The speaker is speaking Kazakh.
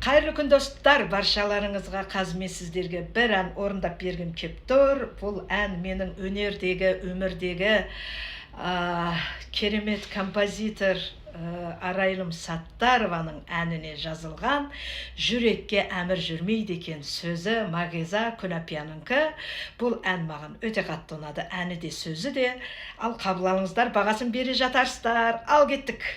Қайырлы күн достар, баршаларыңызға қазір сіздерге бір ән орындап бергім кеп тұр. Бұл ән менің өнердегі, өмірдегі керемет композитор Арайлым Саттарованың әніне жазылған. Жүрекке әмір жүрмейді екен сөзі Мағиза Күнәпиянікі. Бұл ән маған өте қатты ұнады, әні де сөзі де. Ал қабыл алыңыздар, бағасын бере жатарсыздар. Ал кеттік.